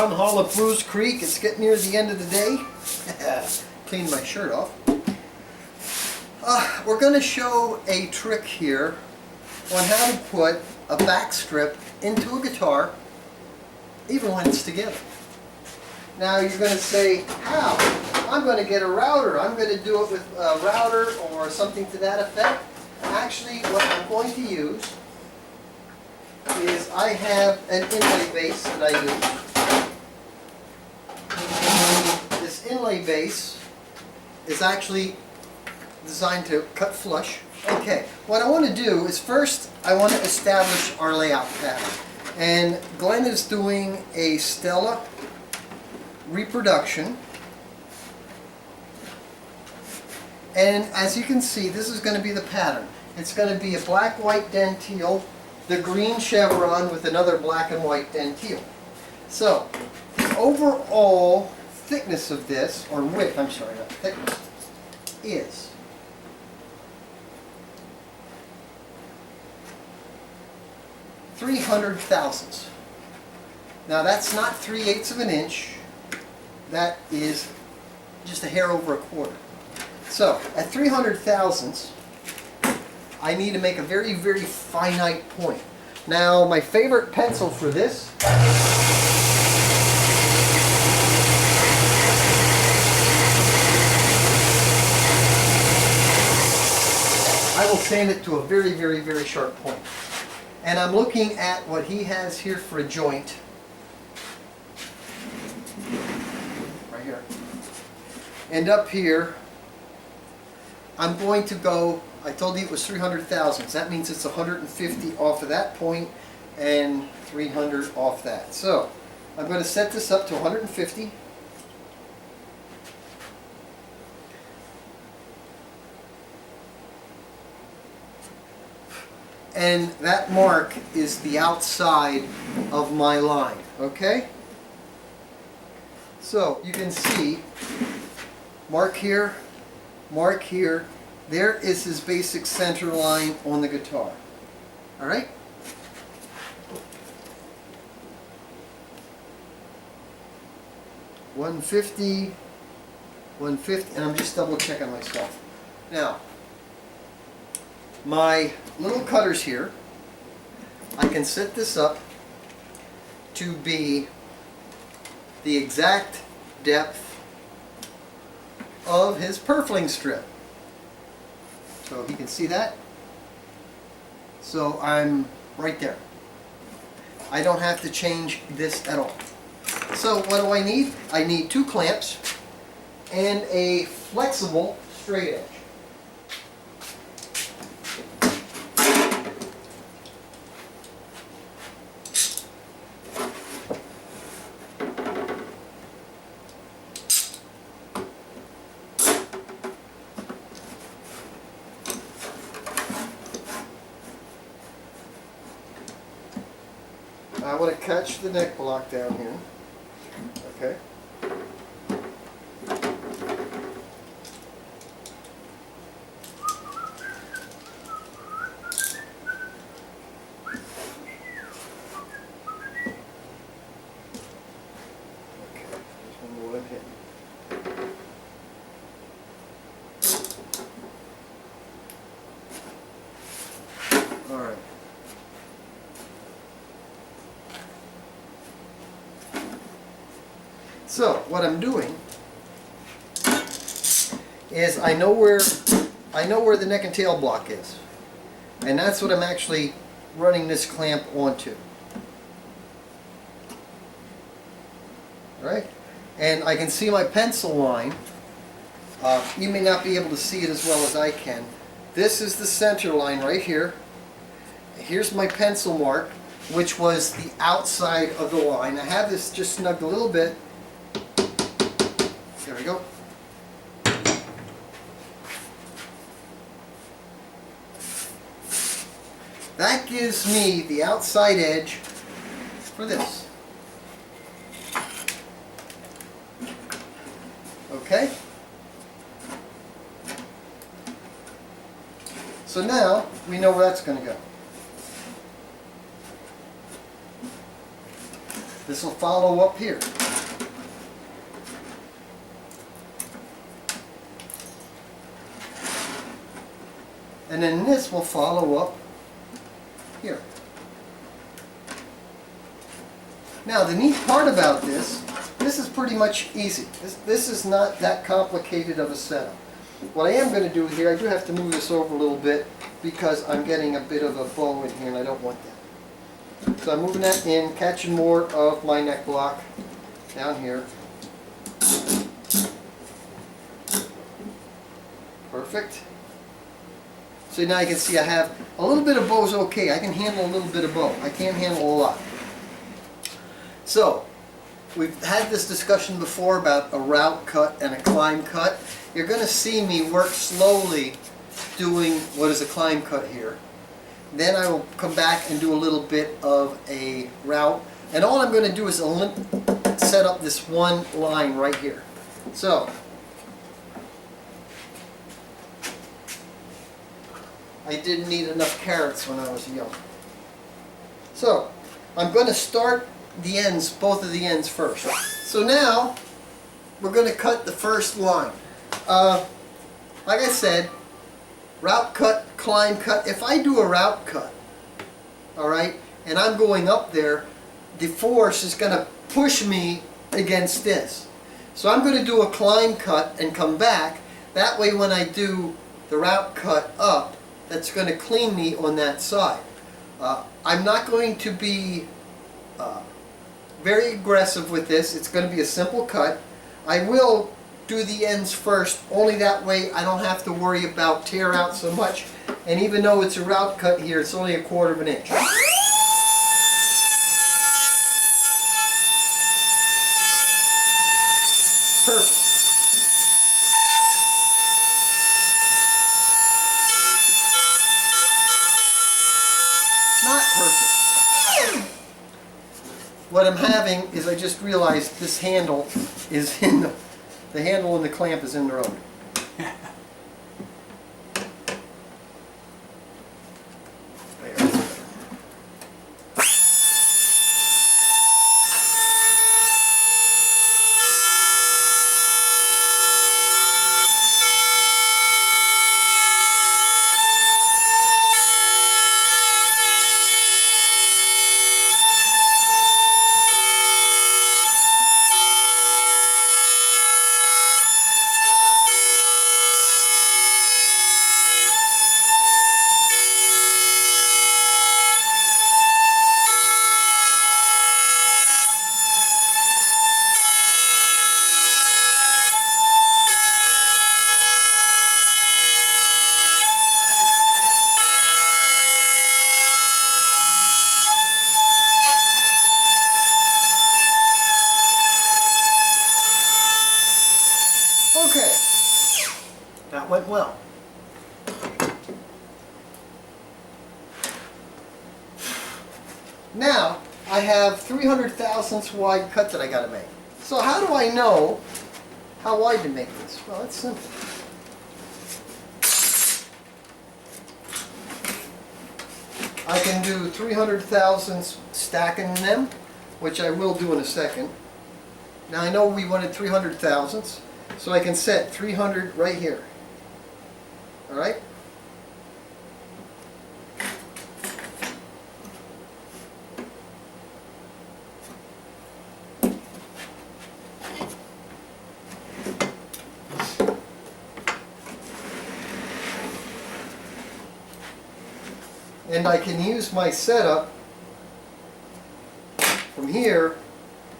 down the hall of Blues Creek. It's getting near the end of the day. Cleaned my shirt off. We're going to show a trick here on how to put a back strip into a guitar, even when it's together. Now you're going to say, how? I'm going to get a router. I'm going to do it with a router or something to that effect. Actually, what I'm going to use is I have an inlay base that I use. This inlay base is actually designed to cut flush. Okay, what I want to do is first I want to establish our layout pattern. And Glenn is doing a Stella reproduction. And as you can see, this is going to be the pattern. It's going to be a black, white dentile, the green chevron with another black and white dentile. So, the overall thickness of this, or width, I'm sorry, not thickness, is 300 thousandths. Now that's not 3/8 of an inch. That is just a hair over a quarter. So, at 300 thousandths, I need to make a very, very finite point. Now, my favorite pencil for this I will sand it to a very, very, very sharp point. And I'm looking at what he has here for a joint. Right here. And up here, I'm going to go, I told you it was 300 thousandths. That means it's 150 off of that point and 300 off that. So, I'm going to set this up to 150. And that mark is the outside of my line, okay? So, you can see, mark here, there is his basic center line on the guitar. Alright? $150, and I'm just double checking myself. Now, my little cutters here, I can set this up to be the exact depth of his purfling strip. So you can see that. So I'm right there. I don't have to change this at all. So what do I need? I need 2 clamps and a flexible straight edge. I want to catch the neck block down here. Okay. All right. So what I'm doing is I know where the neck and tail block is, and that's what I'm actually running this clamp onto. All right, and I can see my pencil line. You may not be able to see it as well as I can. This is the center line right here. Here's my pencil mark, which was the outside of the line. I have this just snugged a little bit. There we go. That gives me the outside edge for this. Okay? So now we know where that's going to go. This will follow up here. And then this will follow up here. Now the neat part about this is pretty much easy. This is not that complicated of a setup. What I am going to do here, I do have to move this over a little bit because I'm getting a bit of a bow in here and I don't want that. So I'm moving that in, catching more of my neck block down here. Perfect. So now you can see I have a little bit of bow's okay. I can handle a little bit of bow. I can't handle a lot. So we've had this discussion before about a route cut and a climb cut. You're going to see me work slowly doing what is a climb cut here. Then I will come back and do a little bit of a route. And all I'm going to do is set up this one line right here. So I didn't need enough carrots when I was young. So I'm going to start the ends, both of the ends first. So now we're going to cut the first line. Like I said, route cut, climb cut. If I do a route cut, all right, and I'm going up there, the force is going to push me against this. So I'm going to do a climb cut and come back. That way when I do the route cut up, that's going to clean me on that side. I'm not going to be very aggressive with this. It's going to be a simple cut. I will do the ends first, only that way I don't have to worry about tear out so much. And even though it's a route cut here, it's only 1/4 of an inch. Perfect. Not perfect. What I'm having is I just realized this handle is in the handle and the clamp is in the road. Okay, that went well. Now, I have 300 thousandths wide cut that I got to make. So how do I know how wide to make this? Well, it's simple. I can do 300 thousandths stacking them, which I will do in a second. Now I know we wanted 300 thousandths, so I can set 300 right here. All right? And I can use my setup from here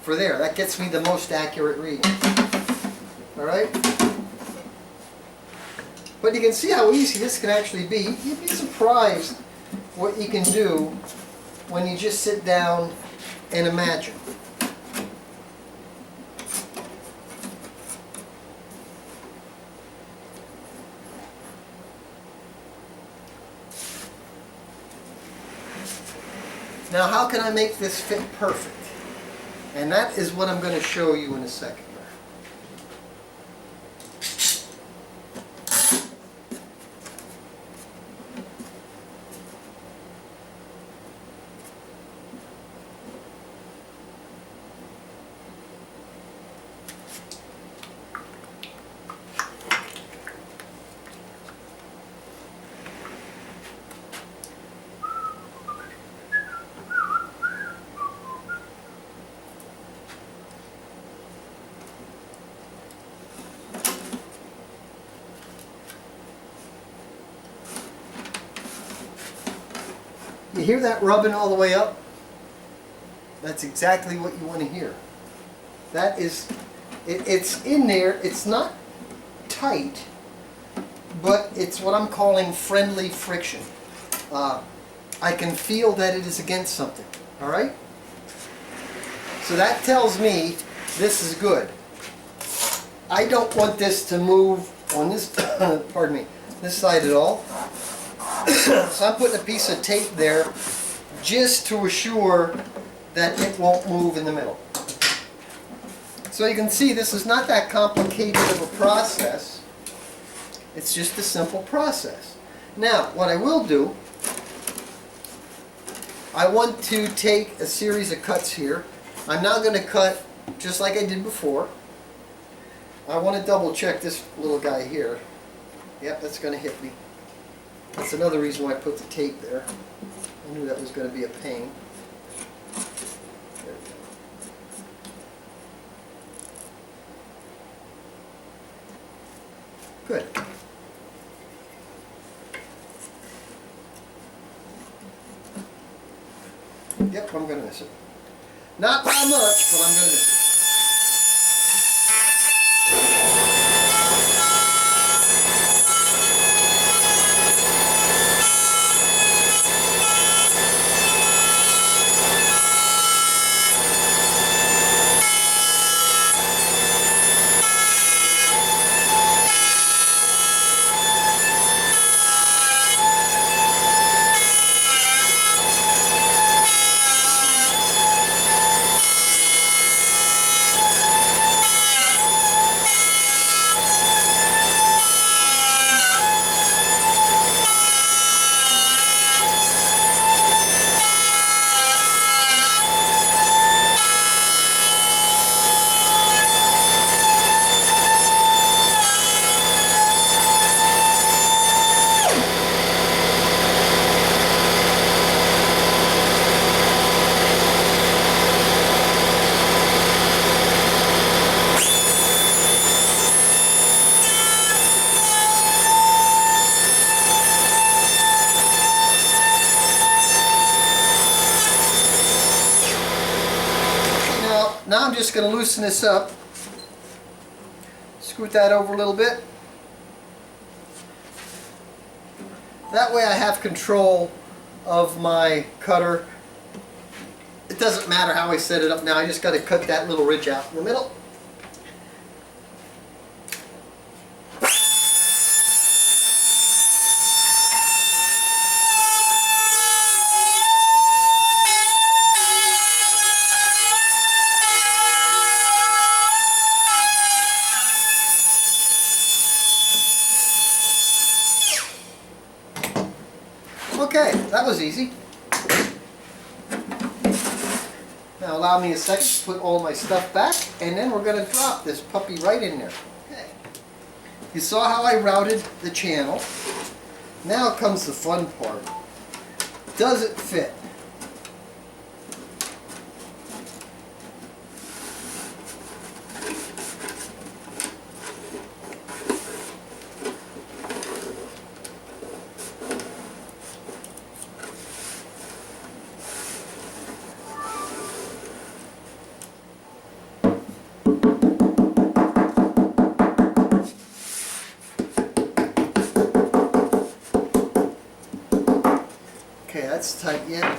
for there. That gets me the most accurate reading. Alright? But you can see how easy this can actually be. You'd be surprised what you can do when you just sit down and imagine. Now, how can I make this fit perfect? And that is what I'm going to show you in a second. You hear that rubbing all the way up? That's exactly what you want to hear. That is, it's in there. It's not tight, but it's what I'm calling friendly friction. I can feel that it is against something. All right? So that tells me this is good. I don't want this to move on this, pardon me, this side at all. So I'm putting a piece of tape there just to assure that it won't move in the middle. So you can see this is not that complicated of a process. It's just a simple process. Now, what I will do, I want to take a series of cuts here. I'm now going to cut just like I did before. I want to double check this little guy here. Yep, that's going to hit me. That's another reason why I put the tape there. I knew that was going to be a pain. There we go. Good. Yep, I'm going to miss it. Not by much, but I'm going to miss it. Now I'm just going to loosen this up, scoot that over a little bit. That way I have control of my cutter. It doesn't matter how I set it up now, I just got to cut that little ridge out in the middle. Okay, that was easy. Now allow me a second to put all my stuff back, and then we're going to drop this puppy right in there. Okay. You saw how I routed the channel. Now comes the fun part. Does it fit? Okay, that's tight yet.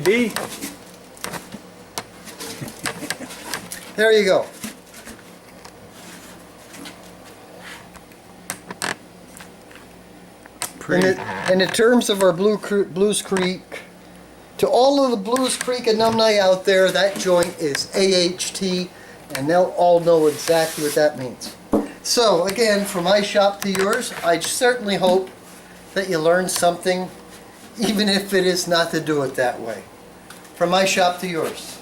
Mickey D. There you go. In the terms of our Blues Creek, to all of the Blues Creek alumni out there, that joint is AHT, and they'll all know exactly what that means. So again, from my shop to yours, I certainly hope that you learned something, even if it is not to do it that way. From my shop to yours.